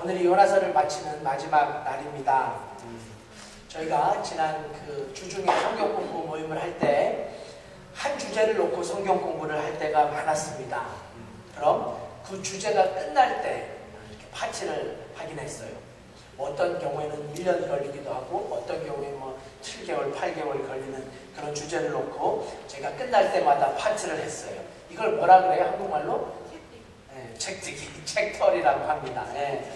오늘이 요나서를 마치는 마지막 날입니다. 저희가 지난 그 주중에 성경 공부 모임을 할 때 한 주제를 놓고 성경 공부를 할 때가 많았습니다. 그럼 그 주제가 끝날 때 이렇게 파티를 하긴 했어요. 어떤 경우에는 1년 걸리기도 하고 어떤 경우에는 7개월, 8개월 걸리는 그런 주제를 놓고 제가 끝날 때마다 파티를 했어요. 이걸 뭐라 그래요? 한국말로? 네, 책뜨기, 책털이라고 합니다. 네.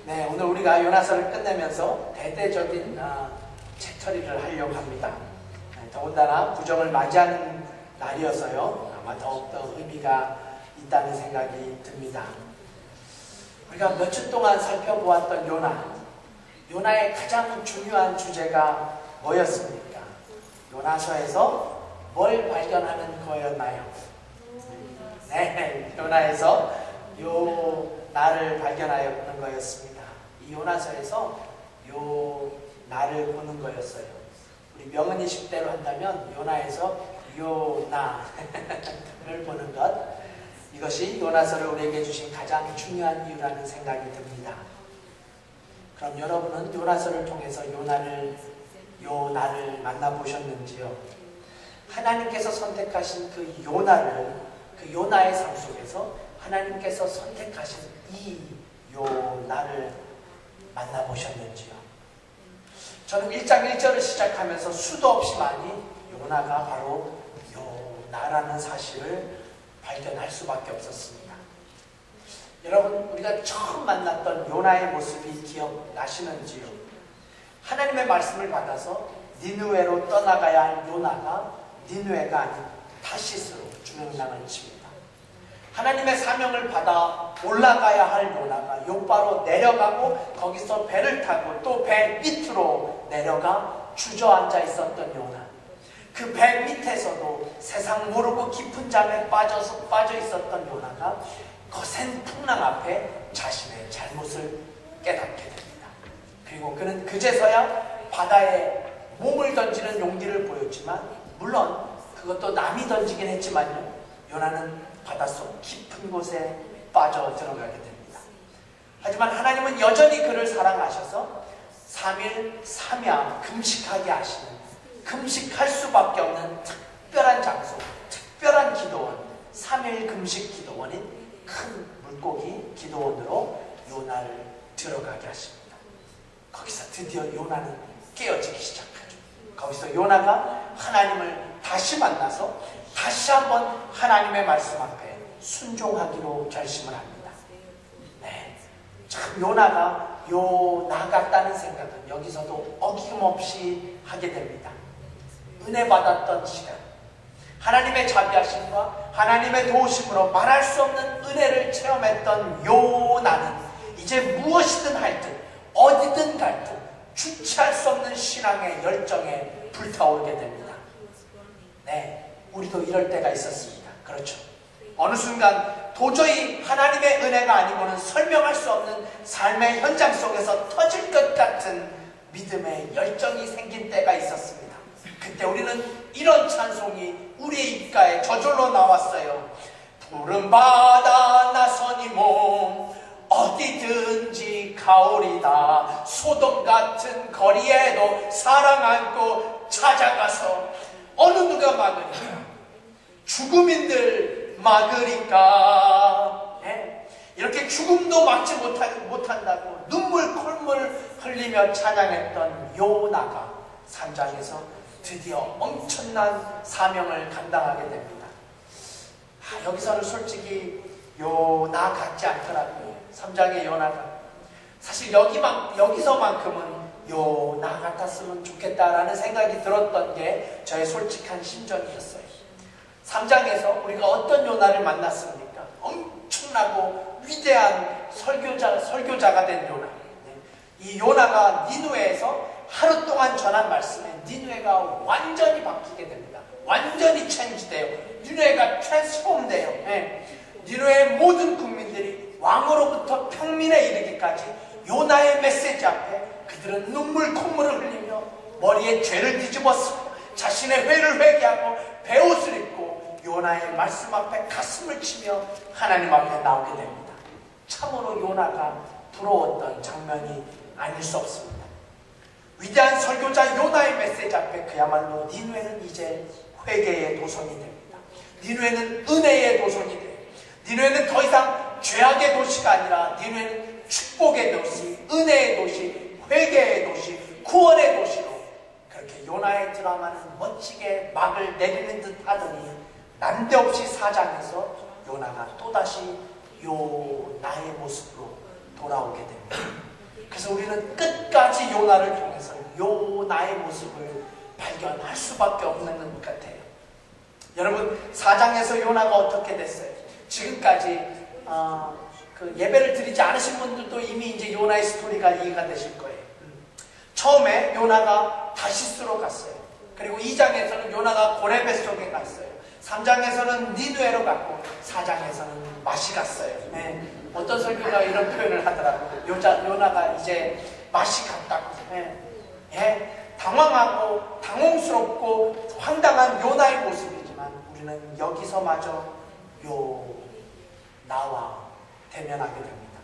네, 오늘 우리가 요나서를 끝내면서 대대적인 책털이를 하려고 합니다. 네, 더군다나 구정을 맞이하는 날이어서요. 아마 더욱더 의미가 있다는 생각이 듭니다. 우리가 몇 주 동안 살펴보았던 요나의 가장 중요한 주제가 뭐였습니까? 요나서에서 뭘 발견하는 거였나요? 네, 요나에서 요나를 발견하는 거였습니다. 이 요나서에서 요나를 보는 거였어요. 우리 명언이식대로 한다면 요나에서 요나를 보는 것, 이것이 요나서를 우리에게 주신 가장 중요한 이유라는 생각이 듭니다. 그럼 여러분은 요나서를 통해서 요나를 만나보셨는지요? 하나님께서 선택하신 그 요나의 삶 속에서 하나님께서 선택하신 이 요나를 만나보셨는지요? 저는 1장 1절을 시작하면서 수도 없이 많이 요나가 바로 요나라는 사실을 발견할 수밖에 없었습니다. 여러분, 우리가 처음 만났던 요나의 모습이 기억나시는지요? 하나님의 말씀을 받아서 니느웨로 떠나가야 할 요나가 니느웨가 아닌 다시스로 죽음당을 칩니다. 하나님의 사명을 받아 올라가야 할 요나가 요바로 내려가고 거기서 배를 타고 또 배 밑으로 내려가 주저앉아 있었던 요나. 그 배 밑에서도 세상 모르고 깊은 잠에 빠져 있었던 요나가 거센 풍랑 앞에 자신의 잘못을 깨닫게 됩니다. 그리고 그는 그제서야 바다에 몸을 던지는 용기를 보였지만, 물론 그것도 남이 던지긴 했지만요, 요나는 바닷속 깊은 곳에 빠져 들어가게 됩니다. 하지만 하나님은 여전히 그를 사랑하셔서 3일 3야 금식하게 하시는, 금식할 수밖에 없는 특별한 장소, 특별한 기도원, 3일 금식 기도원인 큰 물고기 기도원으로 요나를 들어가게 하십니다. 거기서 드디어 요나는 깨어지기 시작하죠. 거기서 요나가 하나님을 다시 만나서 다시 한번 하나님의 말씀 앞에 순종하기로 결심을 합니다. 네, 참 요나가 요나 같다는 생각은 여기서도 어김없이 하게 됩니다. 은혜 받았던 시간, 하나님의 자비하심과 하나님의 도우심으로 말할 수 없는 은혜를 체험했던 요나는 이제 무엇이든 할 듯, 어디든 갈 듯 주체할 수 없는 신앙의 열정에 불타오르게 됩니다. 네, 우리도 이럴 때가 있었습니다. 그렇죠. 어느 순간 도저히 하나님의 은혜가 아니고는 설명할 수 없는 삶의 현장 속에서 터질 것 같은 믿음의 열정이 생긴 때가 있었습니다. 그때 우리는 이런 찬송이 우리의 입가에 저절로 나왔어요. 푸른 바다 나선이 몸 어디든지 가오리다. 소돔 같은 거리에도 사랑 안고 찾아가서 어느 누가 막으리까? 죽음인들 막으리까? 네? 이렇게 죽음도 막지 못한다고 눈물 콧물 흘리며 찬양했던 요나가 3장에서 드디어 엄청난 사명을 감당하게 됩니다. 여기서는 솔직히 요나 같지 않더라고요. 3장의 요나가. 사실 여기서만큼은 요나 같았으면 좋겠다라는 생각이 들었던 게 저의 솔직한 심정이었어요. 3장에서 우리가 어떤 요나를 만났습니까? 엄청나고 위대한 설교자가 된 요나. 이 요나가 니느웨에서 하루 동안 전한 말씀에 니느웨가 완전히 바뀌게 됩니다. 완전히 체인지돼요. 니느웨가 트랜스폼돼요. 니느웨의 모든 국민들이 왕으로부터 평민에 이르기까지 요나의 메시지 앞에 그들은 눈물 콧물을 흘리며 머리에 죄를 뒤집어쓰고 자신의 회를 회개하고 베옷을 입고 요나의 말씀 앞에 가슴을 치며 하나님 앞에 나오게 됩니다. 참으로 요나가 부러웠던 장면이 아닐 수 없습니다. 위대한 설교자 요나의 메시지 앞에 그야말로 니느웨는 이제 회개의 도성이 됩니다. 니느웨는 은혜의 도성이 돼요. 니느웨는 더 이상 죄악의 도시가 아니라 니느웨는 축복의 도시, 은혜의 도시, 회개의 도시, 구원의 도시로 그렇게 요나의 드라마는 멋지게 막을 내리는 듯 하더니 난데없이 4장에서 요나가 또다시 요나의 모습으로 돌아오게 됩니다. 그래서 우리는 끝까지 요나를 통해서 요나의 모습을 발견할 수밖에 없는 것 같아요. 여러분 4장에서 요나가 어떻게 됐어요? 지금까지 그 예배를 드리지 않으신 분들도 이미 이제 요나의 스토리가 이해가 되실 거예요. 처음에 요나가 다시스로 갔어요. 그리고 2장에서는 요나가 고레베 속에 갔어요. 3장에서는 니느웨로 갔고 4장에서는 맛이 갔어요. 네. 어떤 설교가 이런 표현을 하더라고요. 요나가 이제 맛이 갔다고. 네. 당황하고 당혹스럽고 황당한 요나의 모습이지만 우리는 여기서마저 요나와 대면하게 됩니다.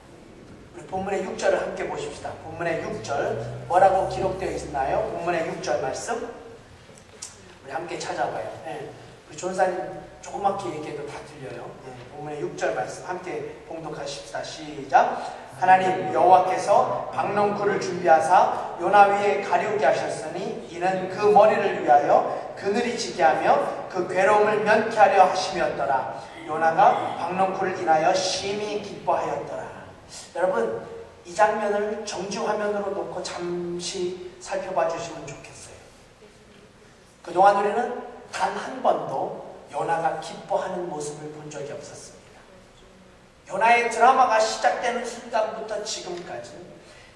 우리 본문의 6절을 함께 보십시다. 본문의 6절 뭐라고 기록되어 있나요? 본문의 6절 말씀 우리 함께 찾아봐요. 네. 우리 전사님 조그맣게 얘기해도 다 들려요. 네. 본문의 6절 말씀 함께 봉독하십시다. 시작. 하나님 여호와께서 박넝쿨을 준비하사 요나 위에 가리우게 하셨으니 이는 그 머리를 위하여 그늘이 지게 하며 그 괴로움을 면케하려 하심이었더라. 요나가 박넝쿨을 인하여 심히 기뻐하였더라. 여러분 이 장면을 정지화면으로 놓고 잠시 살펴봐 주시면 좋겠어요. 그동안 우리는 단 한 번도 요나가 기뻐하는 모습을 본 적이 없었습니다. 요나의 드라마가 시작되는 순간부터 지금까지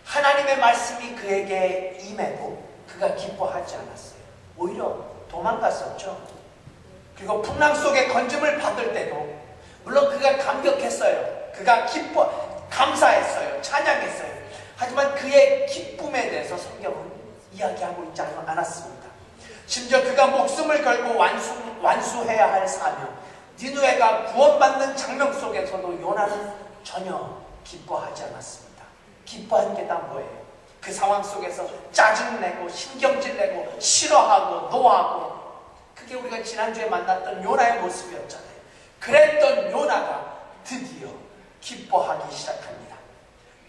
하나님의 말씀이 그에게 임해도 그가 기뻐하지 않았어요. 오히려 도망갔었죠. 그리고 풍랑 속에 건짐을 받을 때도 물론 그가 감격했어요. 그가 감사했어요. 찬양했어요. 하지만 그의 기쁨에 대해서 성경은 이야기하고 있지 않았습니다. 심지어 그가 목숨을 걸고 완수해야 할 사명, 니느웨가 구원받는 장면 속에서도 요나는 전혀 기뻐하지 않았습니다. 기뻐한 게 다 뭐예요? 그 상황 속에서 짜증내고 신경질내고 싫어하고 노하고 그게 우리가 지난주에 만났던 요나의 모습이었잖아요. 그랬던 요나가 드디어 기뻐하기 시작합니다.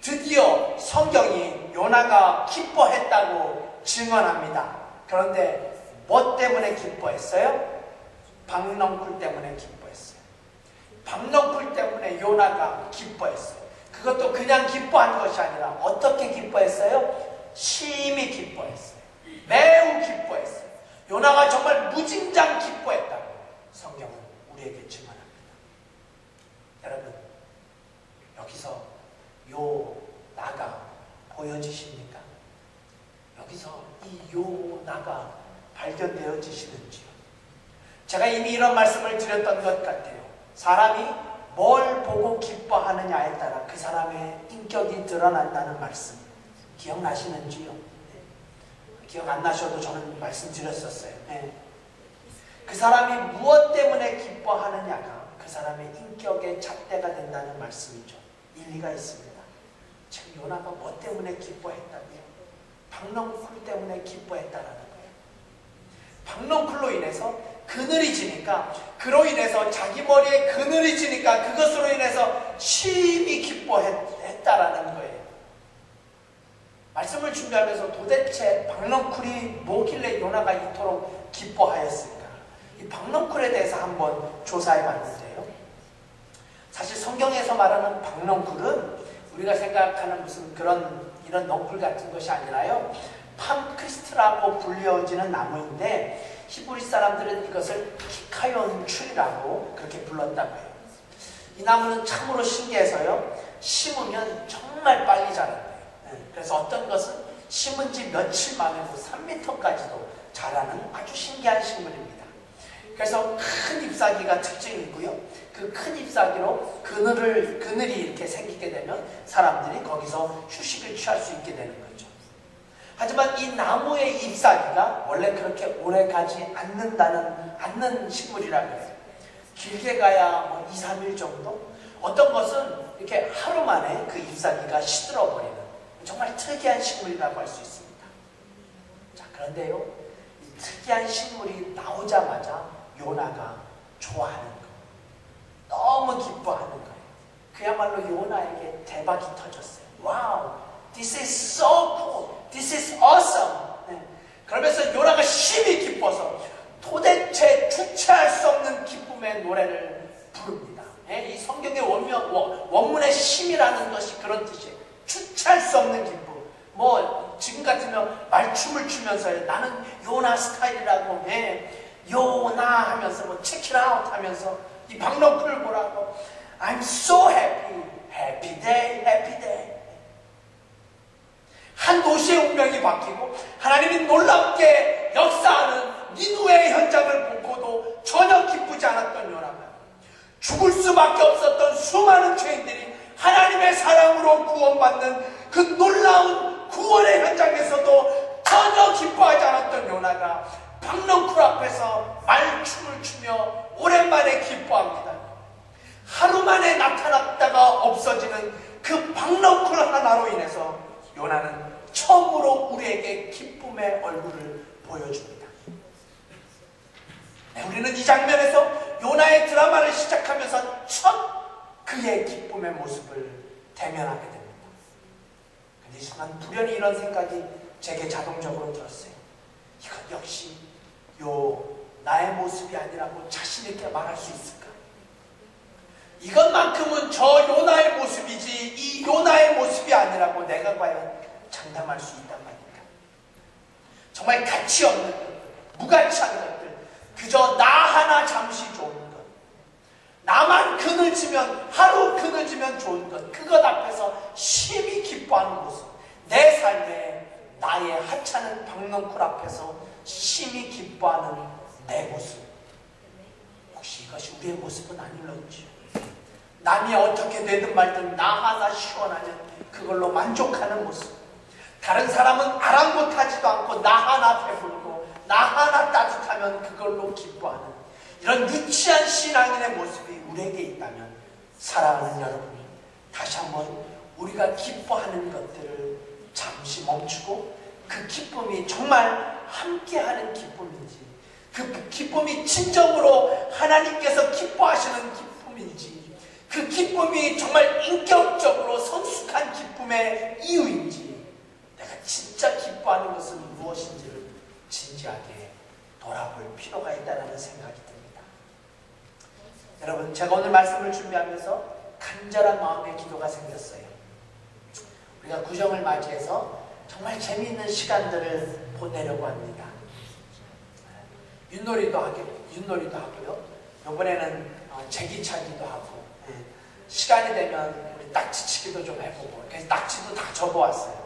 드디어 성경이 요나가 기뻐했다고 증언합니다. 그런데 뭐 때문에 기뻐했어요? 박넝쿨 때문에 기뻐했어요. 박넝쿨 때문에 요나가 기뻐했어요. 그것도 그냥 기뻐한 것이 아니라 어떻게 기뻐했어요? 심히 기뻐했어요. 매우 기뻐했어요. 요나가 정말 무진장 기뻐했다고 성경은 우리에게 증언합니다. 여러분 여기서 요나가 보여지십니까? 여기서 이 요나가 발견되어지시는지요? 제가 이미 이런 말씀을 드렸던 것 같아요. 사람이 뭘 보고 기뻐하느냐에 따라 그 사람의 인격이 드러난다는 말씀 기억나시는지요? 네. 기억 안 나셔도 저는 말씀드렸었어요. 네. 그 사람이 무엇 때문에 기뻐하느냐가 그 사람의 인격의 잣대가 된다는 말씀이죠. 일리가 있습니다. 지금 요나가 뭐 때문에 기뻐했다고요? 박넝쿨 때문에 기뻐했다라는 거예요. 박넝쿨로 인해서 그늘이 지니까 그로 인해서 자기 머리에 그늘이 지니까 그것으로 인해서 심히 기뻐했다라는 거예요. 말씀을 준비하면서 도대체 박넝쿨이 뭐길래 요나가 이토록 기뻐하였을까? 이 박넝쿨에 대해서 한번 조사해 봤는데요. 사실 성경에서 말하는 박넝쿨은 우리가 생각하는 무슨 이런 넝쿨 같은 것이 아니라요. 팜크리스트라고 불려지는 나무인데 히브리 사람들은 이것을 키카yon 추리라고 그렇게 불렀다고 해요. 이 나무는 참으로 신기해서요. 심으면 정말 빨리 자란대요. 그래서 어떤 것은 심은 지 며칠 만에 3m까지도 자라는 아주 신기한 식물입니다. 그래서 큰 잎사귀가 특징이고요. 그 큰 잎사귀로 그늘이 이렇게 생기게 되면 사람들이 거기서 휴식을 취할 수 있게 되는 거죠. 하지만 이 나무의 잎사귀가 원래 그렇게 오래 가지 않는 식물이라고 해요. 길게 가야 뭐 2, 3일 정도? 어떤 것은 이렇게 하루 만에 그 잎사귀가 시들어버리는 정말 특이한 식물이라고 할 수 있습니다. 자, 그런데요, 이 특이한 식물이 나오자마자 요나가 좋아하는 거, 너무 기뻐하는 거예요. 그야말로 요나에게 대박이 터졌어요. 와우, this is so cool, this is awesome. 네. 그러면서 요나가 심히 기뻐서 도대체 주체할 수 없는 기쁨의 노래를 부릅니다. 네. 이 성경의 원문의 심이라는 것이 그런 뜻이에요. 주체할 수 없는 기쁨. 뭐 지금 같으면 말춤을 추면서 나는 요나 스타일이라고 해. 요나 하면서 뭐 check it out 하면서 이 박너클을 보라고 I'm so happy, happy day, happy day. 한 도시의 운명이 바뀌고 하나님이 놀랍게 역사하는 니누의 현장을 보고도 전혀 기쁘지 않았던 요나가 죽을 수밖에 없었던 수많은 죄인들이 하나님의 사랑으로 구원받는 그 놀라운 구원의 현장에서도 전혀 기뻐하지 않았던 요나가 박넝쿨 앞에서 말춤을 추며 오랜만에 기뻐합니다. 하루 만에 나타났다가 없어지는 그 박넝쿨 하나로 인해서 요나는 처음으로 우리에게 기쁨의 얼굴을 보여줍니다. 네, 우리는 이 장면에서 요나의 드라마를 시작하면서 첫 그의 기쁨의 모습을 대면하게 됩니다. 근데 이 순간 불현이 이런 생각이 제게 자동적으로 들었어요. 이건 역시 나의 모습이 아니라고 자신 있게 말할 수 있을까? 이것만큼은 저 요나의 모습이지 이 요나의 모습이 아니라고 내가 과연 장담할 수 있단 말입니까? 정말 가치 없는 것들, 무가치한 것들, 그저 나 하나 잠시 좋은 것, 나만 그늘지면 하루 그늘지면 좋은 것, 그것 앞에서 심히 기뻐하는 모습, 내 삶에 나의 하찮은 박넝쿨 앞에서 심히 기뻐하는 내 모습, 혹시 이것이 우리의 모습은 아닐런지, 남이 어떻게 되든 말든 나 하나 시원하면 그걸로 만족하는 모습, 다른 사람은 아랑곳하지도 않고 나 하나 배불고 나 하나 따뜻하면 그걸로 기뻐하는 이런 유치한 신앙인의 모습이 우리에게 있다면, 사랑하는 여러분이 다시 한번 우리가 기뻐하는 것들을 잠시 멈추고 그 기쁨이 정말 함께하는 기쁨인지, 그 기쁨이 진정으로 하나님께서 기뻐하시는 기쁨인지, 그 기쁨이 정말 인격적으로 성숙한 기쁨의 이유인지, 내가 진짜 기뻐하는 것은 무엇인지를 진지하게 돌아볼 필요가 있다는 생각이 듭니다. 여러분, 제가 오늘 말씀을 준비하면서 간절한 마음의 기도가 생겼어요. 우리가 구정을 맞이해서 정말 재미있는 시간들을 보내려고 합니다. 윷놀이도 하고요. 이번에는 제기차기도 하고, 시간이 되면 우리 낙지치기도 좀 해보고, 그래서 낙지도 다 접어왔어요.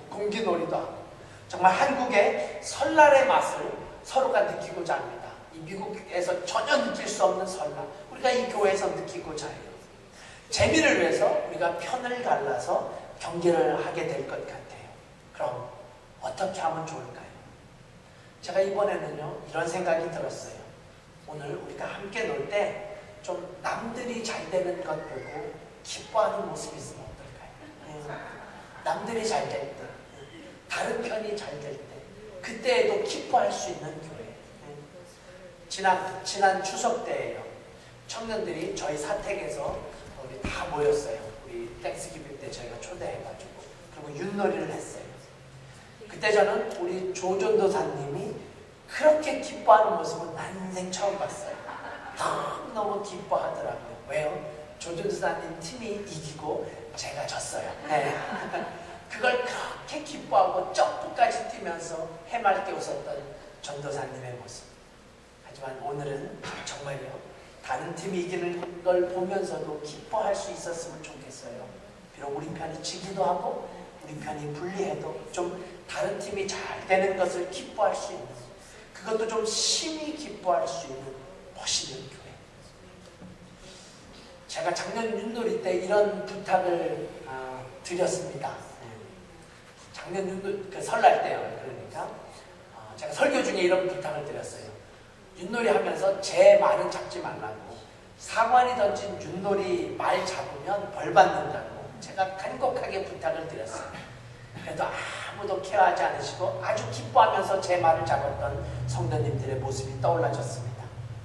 공기놀이도 하고, 정말 한국의 설날의 맛을 서로가 느끼고자 합니다. 이 미국에서 전혀 느낄 수 없는 설날, 우리가 이 교회에서 느끼고자 해요. 재미를 위해서 우리가 편을 갈라서 경기를 하게 될 것 같아요. 그럼 어떻게 하면 좋을까요? 제가 이번에는요, 이런 생각이 들었어요. 오늘 우리가 함께 놀 때 좀 남들이 잘 되는 것 보고 기뻐하는 모습이 있으면 어떨까요? 남들이 잘 될 때, 다른 편이 잘 될 때, 그때에도 기뻐할 수 있는 교회. 지난 추석 때예요. 청년들이 저희 사택에서 우리 다 모였어요. 우리 땡스기빙 때 저희가 초대해가지고, 그리고 윷놀이를 했어요. 그때 저는 우리 조전도사님이 그렇게 기뻐하는 모습은 난생 처음 봤어요. 너무 기뻐하더라고요. 왜요? 조전도사님 팀이 이기고 제가 졌어요. 네. 그걸 그렇게 기뻐하고 점프까지 뛰면서 해맑게 웃었던 전도사님의 모습. 하지만 오늘은 정말요, 다른 팀이 이기는 걸 보면서도 기뻐할 수 있었으면 좋겠어요. 비록 우리 편이 지기도 하고 우리 편이 불리해도 좀 다른 팀이 잘 되는 것을 기뻐할 수 있는, 그것도 좀 심히 기뻐할 수 있는 멋있는 교회. 제가 작년 윷놀이 때 이런 부탁을 드렸습니다. 작년 윷놀이 설날 때요. 그러니까 제가 설교 중에 이런 부탁을 드렸어요. 윷놀이 하면서 제 말은 잡지 말라고, 사관이 던진 윷놀이 말 잡으면 벌 받는다고 제가 간곡하게 부탁을 드렸어요. 그래도 아무도 케어하지 않으시고 아주 기뻐하면서 제 말을 잡았던 성도님들의 모습이 떠올라졌습니다.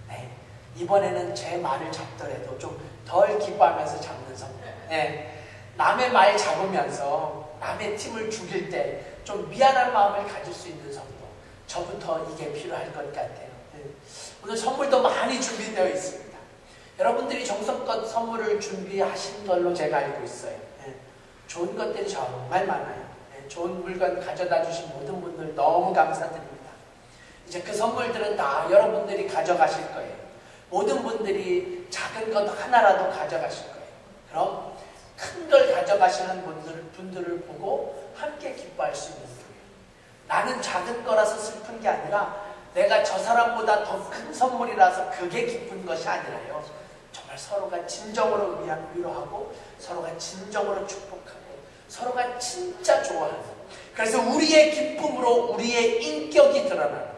네. 이번에는 제 말을 잡더라도 좀 덜 기뻐하면서 잡는 성도. 네. 남의 말 잡으면서 남의 팀을 죽일 때 좀 미안한 마음을 가질 수 있는 성도. 저부터 이게 필요할 것 같아요. 네. 오늘 선물도 많이 준비되어 있습니다. 여러분들이 정성껏 선물을 준비하신 걸로 제가 알고 있어요. 네. 좋은 것들이 정말 많아요. 네. 좋은 물건 가져다 주신 모든 분들 너무 감사드립니다. 이제 그 선물들은 다 여러분들이 가져가실 거예요. 모든 분들이 작은 것 하나라도 가져가실 거예요. 그럼 큰 걸 가져가시는 분들을 보고 함께 기뻐할 수 있는 거예요. 나는 작은 거라서 슬픈 게 아니라 내가 저 사람보다 더 큰 선물이라서 그게 기쁜 것이 아니라요. 정말 서로가 진정으로 위로하고 서로가 진정으로 축복하고 서로가 진짜 좋아하는, 그래서 우리의 기쁨으로 우리의 인격이 드러나는,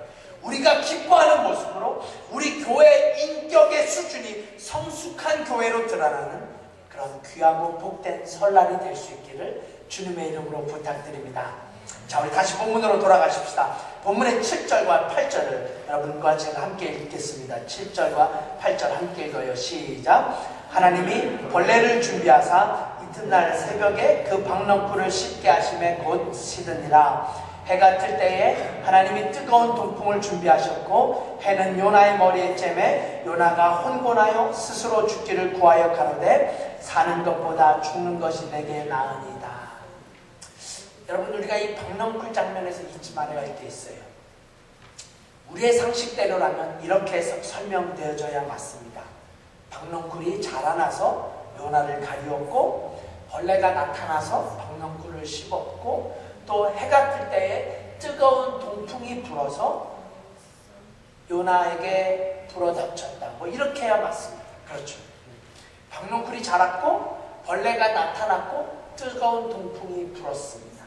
우리가 기뻐하는 모습으로 우리 교회의 인격의 수준이 성숙한 교회로 드러나는 그런 귀하고 복된 설날이 될 수 있기를 주님의 이름으로 부탁드립니다. 자, 우리 다시 본문으로 돌아가십시다. 본문의 7절과 8절을 여러분과 제가 함께 읽겠습니다. 7절과 8절 함께 읽어요. 시작. 하나님이 벌레를 준비하사 이튿날 새벽에 그 박넝쿨을 씻게 하심에 곧 씻으니라. 해가 뜰 때에 하나님이 뜨거운 동풍을 준비하셨고 해는 요나의 머리에 쬐매 요나가 혼곤하여 스스로 죽기를 구하여 가로되 사는 것보다 죽는 것이 내게 나으니이다. 여러분, 우리가 이 박넝쿨 장면에서 잊지 말아야 할 게 있어요. 우리의 상식대로라면 이렇게 해서 설명되어져야 맞습니다. 박넝쿨이 자라나서 요나를 가리웠고 벌레가 나타나서 박넝쿨을 씹었고 또 해가 뜰 때에 뜨거운 동풍이 불어서 요나에게 불어닥쳤다. 뭐 이렇게 해야 맞습니다. 그렇죠. 박넝쿨이 자랐고 벌레가 나타났고 뜨거운 동풍이 불었습니다.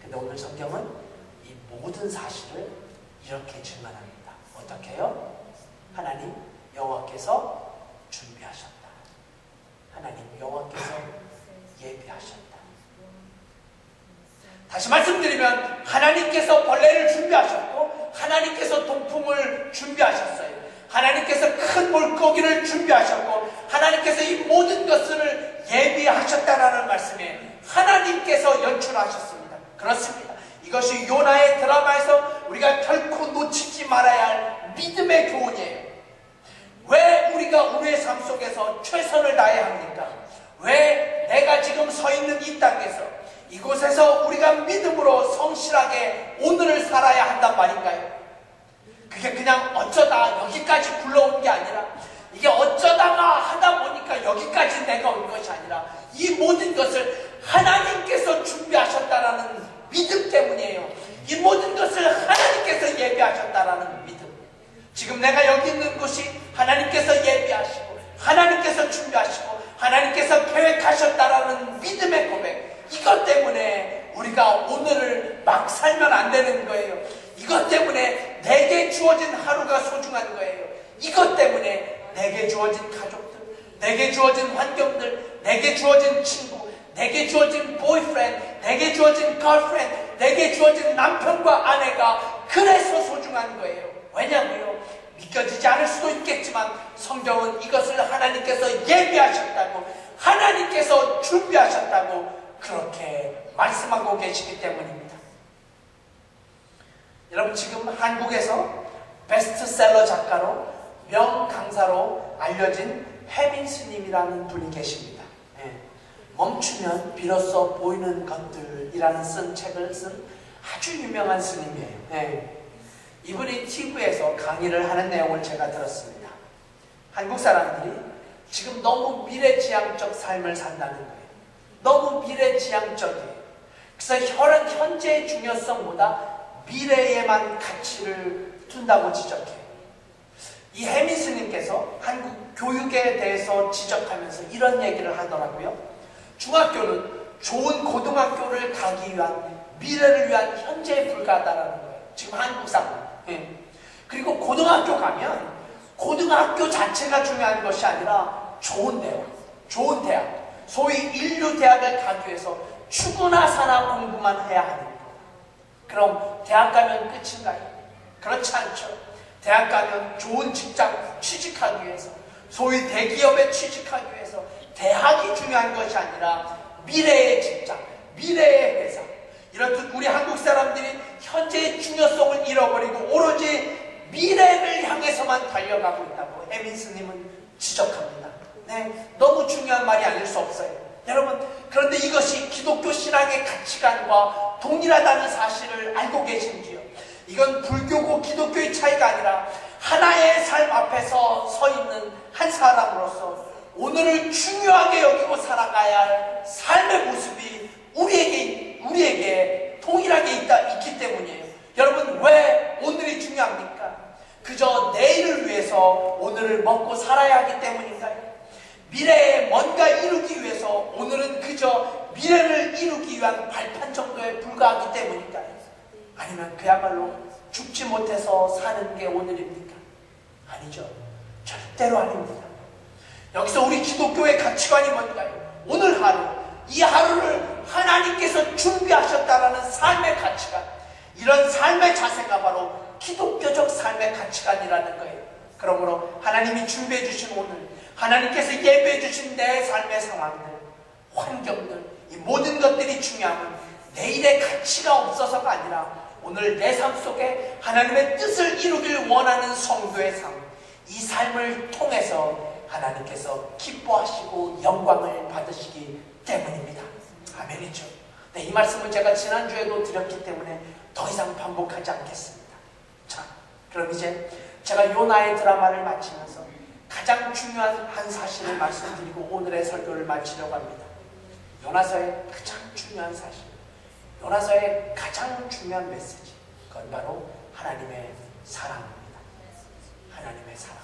근데 오늘 성경은 이 모든 사실을 이렇게 증언합니다. 어떻게 해요? 하나님 여호와께서 준비하셨다. 하나님 여호와께서 예비하셨다. 다시 말씀드리면 하나님께서 벌레를 준비하셨고 하나님께서 동풍을 준비하셨어요. 하나님께서 큰 물고기를 준비하셨고 하나님께서 이 모든 것을 예비하셨다라는 말씀에 하나님께서 연출하셨습니다. 그렇습니다. 이것이 요나의 드라마에서 우리가 결코 놓치지 말아야 할 믿음의 교훈이에요. 왜 우리가 우리의 삶 속에서 최선을 다해야 합니까? 왜 내가 지금 서 있는 이 땅에서 이곳에서 우리가 믿음으로 성실하게 오늘을 살아야 한단 말인가요? 그게 그냥 어쩌다 여기까지 굴러온 게 아니라 이게 어쩌다가 하다 보니까 여기까지 내가 온 것이 아니라 이 모든 것을 하나님께서 준비하셨다라는 믿음 때문이에요. 이 모든 것을 하나님께서 예비하셨다라는 믿음. 지금 내가 여기 있는 곳이 하나님께서 예비하시고 하나님께서 준비하시고 하나님께서 계획하셨다라는 믿음의 고백. 이것 때문에 우리가 오늘을 막 살면 안 되는 거예요. 이것 때문에 내게 주어진 하루가 소중한 거예요. 이것 때문에 내게 주어진 가족들, 내게 주어진 환경들, 내게 주어진 친구, 내게 주어진 보이프렌드, 내게 주어진 걸프렌드, 내게 주어진 남편과 아내가 그래서 소중한 거예요. 왜냐고요? 믿겨지지 않을 수도 있겠지만 성경은 이것을 하나님께서 예비하셨다고, 하나님께서 준비하셨다고 그렇게 말씀하고 계시기 때문입니다. 여러분, 지금 한국에서 베스트셀러 작가로 명강사로 알려진 해민 스님이라는 분이 계십니다. 멈추면 비로소 보이는 것들이라는 책을 쓴 아주 유명한 스님이에요. 이분이 TV에서 강의를 하는 내용을 제가 들었습니다. 한국 사람들이 지금 너무 미래지향적 삶을 산다는 거예요. 너무 미래지향적이에요. 그래서 현재의 중요성보다 미래에만 가치를 둔다고 지적해요. 이 해민 스님께서 한국 교육에 대해서 지적하면서 이런 얘기를 하더라고요. 중학교는 좋은 고등학교를 가기 위한, 미래를 위한 현재에 불과하다는 거예요. 지금 한국 사람. 그리고 고등학교 가면 고등학교 자체가 중요한 것이 아니라 좋은 대학, 소위 인류 대학을 가기 위해서 죽으나 사나 공부만 해야 하는 것. 그럼 대학 가면 끝인가요? 그렇지 않죠. 대학 가면 좋은 직장 취직하기 위해서, 소위 대기업에 취직하기 위해서 대학이 중요한 것이 아니라 미래의 직장, 미래의 회사. 이렇듯 우리 한국 사람들이 현재의 중요성을 잃어버리고 오로지 미래를 향해서만 달려가고 있다고 해민스님은 지적합니다. 네, 너무 중요한 말이 아닐 수 없어요. 여러분, 그런데 이것이 기독교 신앙의 가치관과 동일하다는 사실을 알고 계신지요? 이건 불교고 기독교의 차이가 아니라 하나의 삶 앞에서 서 있는 한 사람으로서 오늘을 중요하게 여기고 살아가야 할 삶의 모습이 우리에게 동일하게 있기 때문이에요. 여러분, 왜 오늘이 중요합니까? 그저 내일을 위해서 오늘을 먹고 살아야 하기 때문인가요? 미래에 뭔가 이루기 위해서 오늘은 그저 미래를 이루기 위한 발판 정도에 불과하기 때문인가요? 아니면 그야말로 죽지 못해서 사는 게 오늘입니까? 아니죠. 절대로 아닙니다. 여기서 우리 기독교의 가치관이 뭔가요? 오늘 하루, 이 하루를 하나님께서 준비하셨다라는 삶의 가치관, 이런 삶의 자세가 바로 기독교적 삶의 가치관이라는 거예요. 그러므로 하나님이 준비해 주신 오늘, 하나님께서 예배해 주신 내 삶의 상황들, 환경들, 이 모든 것들이 중요함은 내일의 가치가 없어서가 아니라 오늘 내 삶 속에 하나님의 뜻을 이루길 원하는 성도의 삶, 이 삶을 통해서 하나님께서 기뻐하시고 영광을 받으시기 때문입니다. 아멘이죠. 네, 이 말씀을 제가 지난주에도 드렸기 때문에 더 이상 반복하지 않겠습니다. 자, 그럼 이제 제가 요나의 드라마를 마치면서 가장 중요한 한 사실을 말씀드리고 오늘의 설교를 마치려고 합니다. 요나서의 가장 중요한 사실, 요나서의 가장 중요한 메시지, 그건 바로 하나님의 사랑입니다. 하나님의 사랑.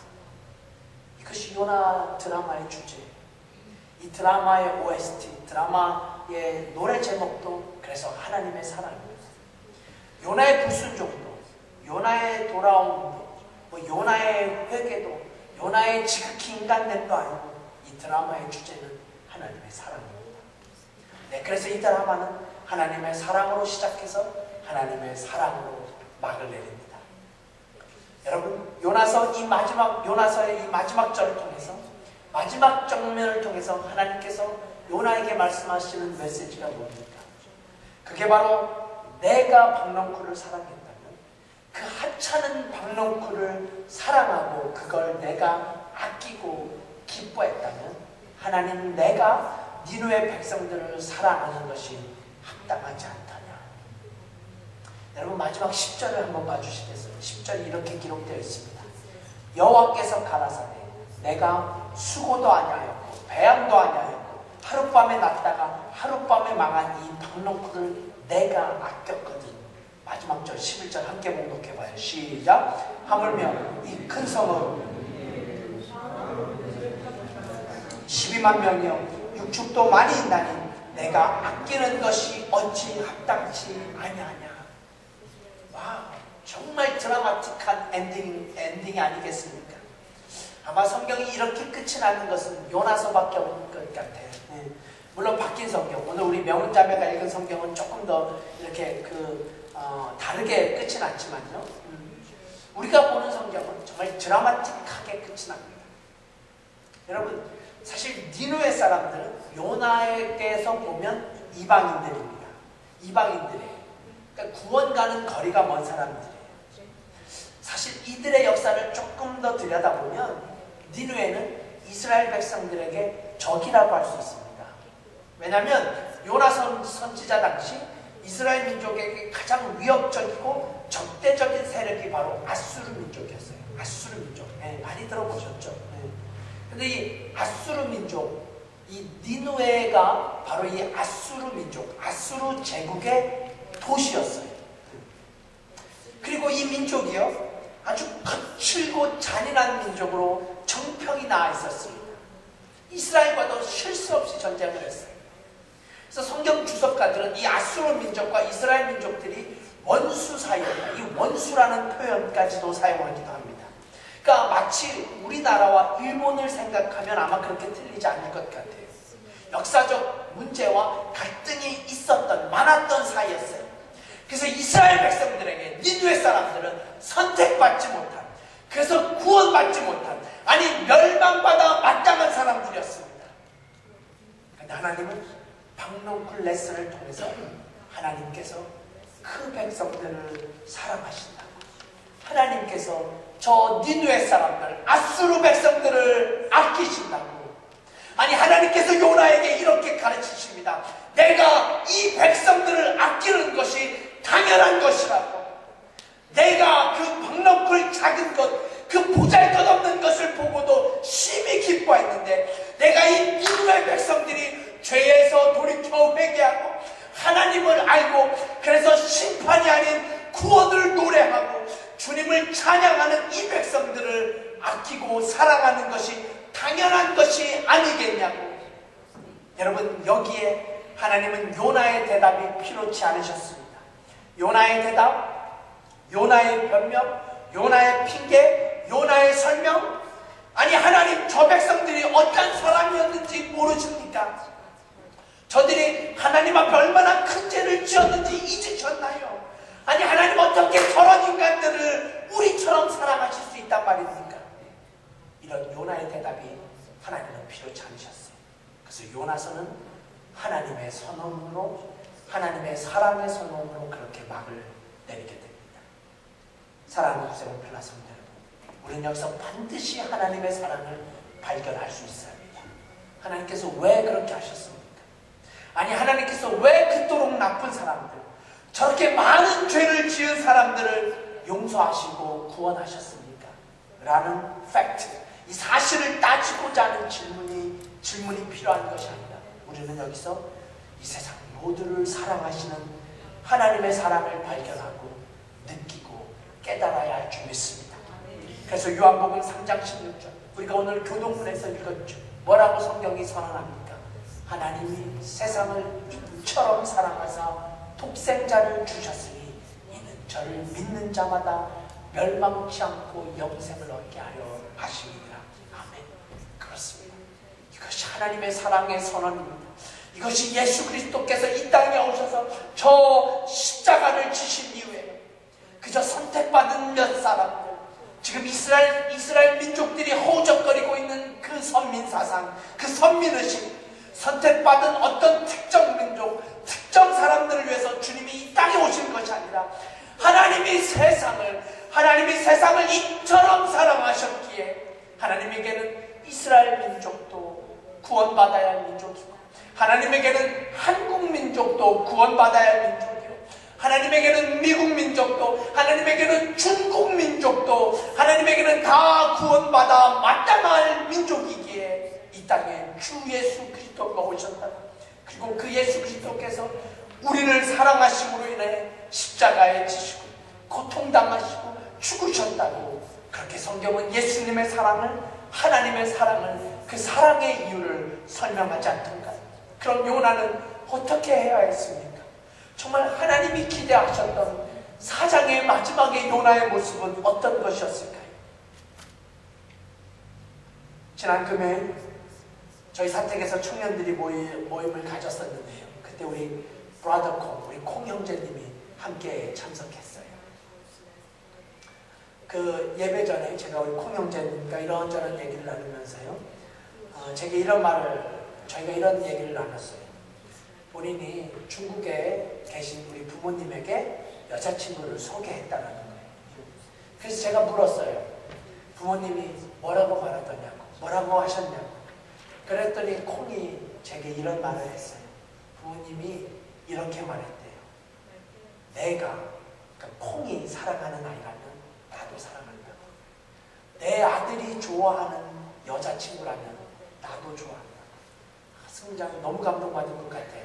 이것이 요나 드라마의 주제예요. 이 드라마의 OST, 드라마의 노래 제목도 그래서 하나님의 사랑입니다. 요나의 불순종도, 요나의 돌아옴도, 요나의 회개도, 요나의 지극히 인간됨도 아니고 이 드라마의 주제는 하나님의 사랑입니다. 네, 그래서 이 드라마는 하나님의 사랑으로 시작해서 하나님의 사랑으로 막을 내립니다. 여러분, 요나서의 이 마지막 절을 통해서, 마지막 장면을 통해서 하나님께서 요나에게 말씀하시는 메시지가 뭡니까? 그게 바로 내가 박넝쿨을 사랑했다면, 그 하찮은 박넝쿨을 사랑하고 그걸 내가 아끼고 기뻐했다면 하나님, 내가 니느웨 백성들을 사랑하는 것이 합당하지 않다냐. 여러분, 마지막 10절을 한번 봐주시겠어요? 10절이 이렇게 기록되어 있습니다. 여호와께서 가라사대 내가 수고도 아니하였고 배양도 아니하였고 하룻밤에 났다가 하룻밤에 망한 이 박넝쿨을 내가 아꼈거든. 마지막 절 11절 함께 봉독해봐요. 시작. 하물며 이 큰 성은 12만 명이요 육축도 많이 있나니 내가 아끼는 것이 어찌 합당치 아니하냐. 와, 정말 드라마틱한 엔딩이 아니겠습니까? 아마 성경이 이렇게 끝이 나는 것은 요나서밖에 없는 것 같아요. 네. 물론 바뀐 성경, 오늘 우리 명훈자매가 읽은 성경은 조금 더 이렇게 다르게 끝이 났지만요. 우리가 보는 성경은 정말 드라마틱하게 끝이 납니다. 여러분, 사실 니느웨 사람들은 요나에게서 보면 이방인들입니다. 이방인들이에요. 그러니까 구원 가는 거리가 먼 사람들이에요. 사실 이들의 역사를 조금 더 들여다보면 니느웨는 이스라엘 백성들에게 적이라고 할 수 있습니다. 왜냐하면 요나 선지자 당시 이스라엘 민족에게 가장 위협적이고 적대적인 세력이 바로 아수르 민족이었어요. 아수르 민족. 네, 많이 들어보셨죠? 근데 이 아수르 민족, 이 니느웨가 바로 이 아수르 민족, 아수르 제국의 도시였어요. 그리고 이 민족이요, 아주 거칠고 잔인한 민족으로 정평이 나와 있었습니다. 이스라엘과도 쉴 수 없이 전쟁을 했어요. 그래서 성경 주석가들은 이 아수르 민족과 이스라엘 민족들이 원수 사이였다. 이 원수라는 표현까지도 사용하기도 합니다. 그러니까 마치 우리나라와 일본을 생각하면 아마 그렇게 틀리지 않을 것 같아요. 역사적 문제와 갈등이 많았던 사이였어요. 그래서 이스라엘 백성들에게 니느웨 사람들은 선택받지 못한, 그래서 구원받지 못한, 아니 멸망받아 마땅한 사람들이었습니다. 그런데 하나님은 박농쿨 레슨을 통해서 하나님께서 그 백성들을 사랑하신다고, 하나님께서 저 니느웨 사람들, 아수르 백성들을 아끼신다고, 아니 하나님께서 요나에게 이렇게 가르치십니다. 내가 이 백성들을 아끼는 것이 당연한 것이라고. 내가 그 박농쿨 작은 것, 그 보잘것없는 것을 보고도 심히 기뻐했는데, 내가 이 니느웨 백성들이 죄에서 돌이켜 회개하고 하나님을 알고, 그래서 심판이 아닌 구원을 노래하고 주님을 찬양하는 이 백성들을 아끼고 사랑하는 것이 당연한 것이 아니겠냐고. 여러분, 여기에 하나님은 요나의 대답이 필요치 않으셨습니다. 요나의 대답, 요나의 변명, 요나의 핑계, 요나의 설명, 아니 하나님 저 백성들이 어떤 사람이었는지 모르십니까? 저들이 하나님 앞에 얼마나 큰 죄를 지었는지 잊으셨나요? 아니 하나님 어떻게 저런 인간들을 우리처럼 사랑하실 수 있단 말입니까? 이런 요나의 대답이 하나님은 필요치 않으셨어요. 그래서 요나서는 하나님의 선언으로, 하나님의 사랑의 선언으로 그렇게 막을 내리게 됩니다. 사랑하는 구세군 플라성들 여러분, 우리는 여기서 반드시 하나님의 사랑을 발견할 수 있어야 합니다. 하나님께서 왜 그렇게 하셨습니까? 아니 하나님께서 왜 그토록 나쁜 사람들, 저렇게 많은 죄를 지은 사람들을 용서하시고 구원하셨습니까? 라는 팩트, 이 사실을 따지고자 하는 질문이 필요한 것이 아니라, 우리는 여기서 이 세상 모두를 사랑하시는 하나님의 사랑을 발견하고 느끼고 깨달아야 할 줄 믿습니다. 그래서 요한복음 3장 16절 우리가 오늘 교동문에서 읽었죠. 뭐라고 성경이 선언합니까? 하나님이 세상을 이처럼 사랑하사 독생자를 주셨으니 이는 저를 믿는 자마다 멸망치 않고 영생을 얻게 하려 하심이니라. 아멘. 그렇습니다. 이것이 하나님의 사랑의 선언입니다. 이것이 예수 그리스도께서 이 땅에 오셔서 저 십자가를 지신 이후에 그저 선택받은 몇 사람들, 지금 이스라엘 민족들이 허우적거리고 있는 그 선민사상, 그 선민의식, 선택받은 어떤 특정 민족, 특정 사람들을 위해서 주님이 이 땅에 오신 것이 아니라 하나님이 세상을 이처럼 사랑하셨기에 하나님에게는 이스라엘 민족도 구원받아야 할 민족이고, 하나님에게는 한국 민족도 구원받아야 할 민족이요, 하나님에게는 미국 민족도, 하나님에게는 중국 민족도, 하나님에게는 다 구원받아 마땅할 민족이기에 이 땅에 주 예수 그리스도가 오셨다. 그리고 그 예수 그리스도께서 우리를 사랑하심으로 인해 십자가에 지시고 고통당하시고 죽으셨다고, 그렇게 성경은 예수님의 사랑을, 하나님의 사랑을, 그 사랑의 이유를 설명하지 않던가. 그럼 요나는 어떻게 해야 했습니까? 정말 하나님이 기대하셨던 사장의 마지막에 요나의 모습은 어떤 것이었을까요? 지난 금요일 저희 사택에서 청년들이 모임을 가졌었는데요. 그때 우리 브라더 콩, 우리 콩 형제님이 함께 참석했어요. 그 예배 전에 제가 우리 콩 형제님과 이런저런 얘기를 나누면서요, 제게 저희가 이런 얘기를 나눴어요. 본인이 중국에 계신 우리 부모님에게 여자친구를 소개했다는 거예요. 그래서 제가 물었어요. 부모님이 뭐라고 말하더냐고, 뭐라고 하셨냐고. 그랬더니 콩이 제게 이런 말을 했어요. 부모님이 이렇게 말했대요. 내가, 그러니까 콩이 사랑하는 아이라면 나도 사랑한다고. 내 아들이 좋아하는 여자친구라면 나도 좋아한다. 승장 너무 감동받은 것 같아요.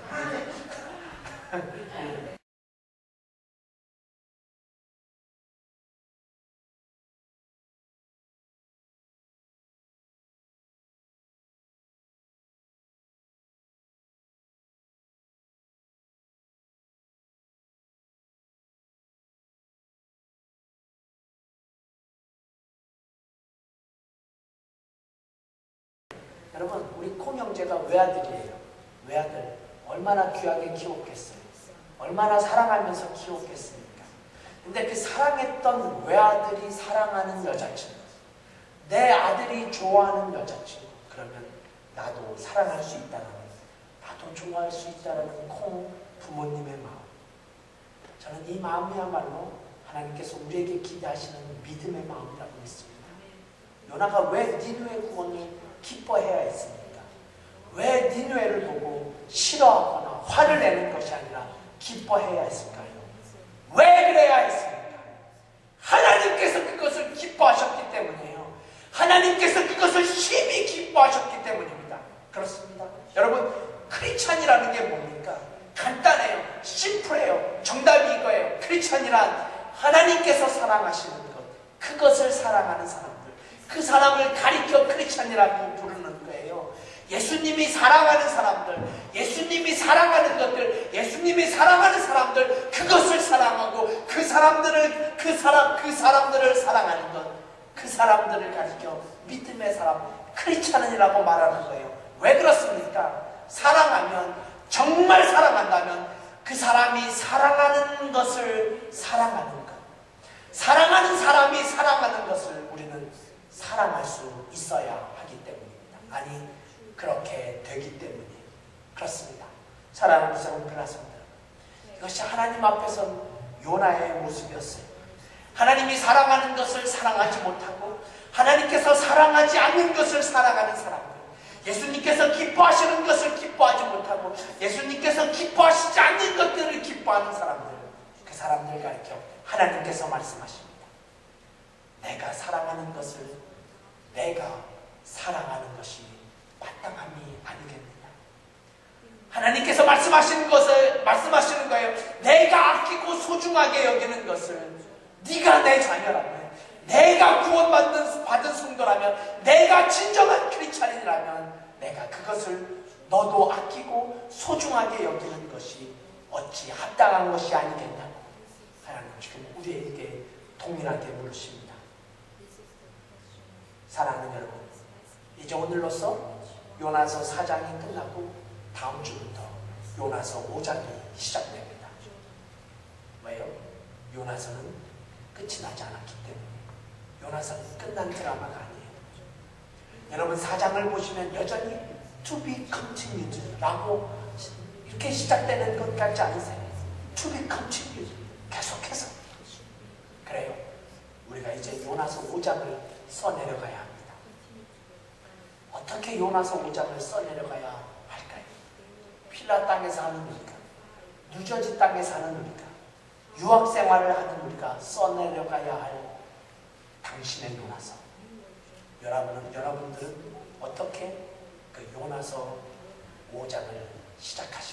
여러분, 우리 콩 형제가 외아들이에요. 외아들 얼마나 귀하게 키웠겠어요. 얼마나 사랑하면서 키웠겠습니까? 근데 그 사랑했던 외아들이 사랑하는 여자친구, 내 아들이 좋아하는 여자친구, 그러면 나도 사랑할 수 있다는, 나도 좋아할 수 있다는 콩 부모님의 마음. 저는 이 마음이야말로 하나님께서 우리에게 기대하시는 믿음의 마음이라고 믿습니다. 요나가 왜 니느웨 구원을 기뻐해야 했습니까? 왜 니느웨를 보고 싫어하거나 화를 내는 것이 아니라 기뻐해야 했을까요? 왜 그래야 했습니까? 하나님께서 그것을 기뻐하셨기 때문이에요. 하나님께서 그것을 심히 기뻐하셨기 때문입니다. 그렇습니다. 여러분, 크리스찬이라는 게 뭡니까? 간단해요. 심플해요. 정답이 이거예요. 크리스찬이란 하나님께서 사랑하시는 것, 그것을 사랑하는 사람들, 그 사람을 가리켜 크리스찬이라고 부르는 거예요. 예수님이 사랑하는 사람들, 예수님이 사랑하는 것들, 예수님이 사랑하는 사람들, 그것을 사랑하고 그 사람들을 사랑하는 것, 그 사람들을 가리켜 믿음의 사람, 크리스찬이라고 말하는 거예요. 왜 그렇습니까? 사랑하면, 정말 사랑한다면 그 사람이 사랑하는 것을 사랑하는 것, 사랑하는 사람이 사랑하는 것을 우리는 사랑할 수 있어야 하기 때문입니다. 아니, 그렇게 되기 때문에 그렇습니다. 사랑하는 사람, 그렇습니다. 이것이 하나님 앞에선 요나의 모습이었어요. 하나님이 사랑하는 것을 사랑하지 못하고 하나님께서 사랑하지 않는 것을 사랑하는 사람들, 예수님께서 기뻐하시는 것을 기뻐하지 못하고 예수님께서 기뻐하시지 않는 것들을 기뻐하는 사람들, 그 사람들 가리켜 하나님께서 말씀하십니다. 내가 사랑하는 것을 내가 사랑하는 것이 마땅함이 아니겠느냐. 하나님께서 말씀하시는 거예요. 내가 아끼고 소중하게 여기는 것을, 네가 내 자녀라면, 내가 구원받은 성도라면, 내가 진정한 크리스찬이라면 내가 그것을 너도 아끼고 소중하게 여기는 것이 어찌 합당한 것이 아니겠냐고 하나님 지금 우리에게 동일하게 물으십니다. 사랑하는 여러분, 이제 오늘로써 요나서 4장이 끝나고 다음 주부터 요나서 5장이 시작됩니다. 왜요? 요나서는 끝이 나지 않았기 때문에. 요나서는 끝난 드라마가 아니에요. 여러분, 4장을 보시면 여전히 to be continued 라고 이렇게 시작되는 것 같지 않으세요? to be continued, 계속해서. 그래요. 우리가 이제 요나서 5장을 써내려가야 합니다. 어떻게 요나서 5장을 써내려가야 할까요? 필라 땅에 사는 우리가, 뉴저지 땅에 사는 우리가, 유학생활을 하는 우리가 써내려가야 할 당신의 요나서. 여러분들은 어떻게 그 요나서 5장을 시작하십니까?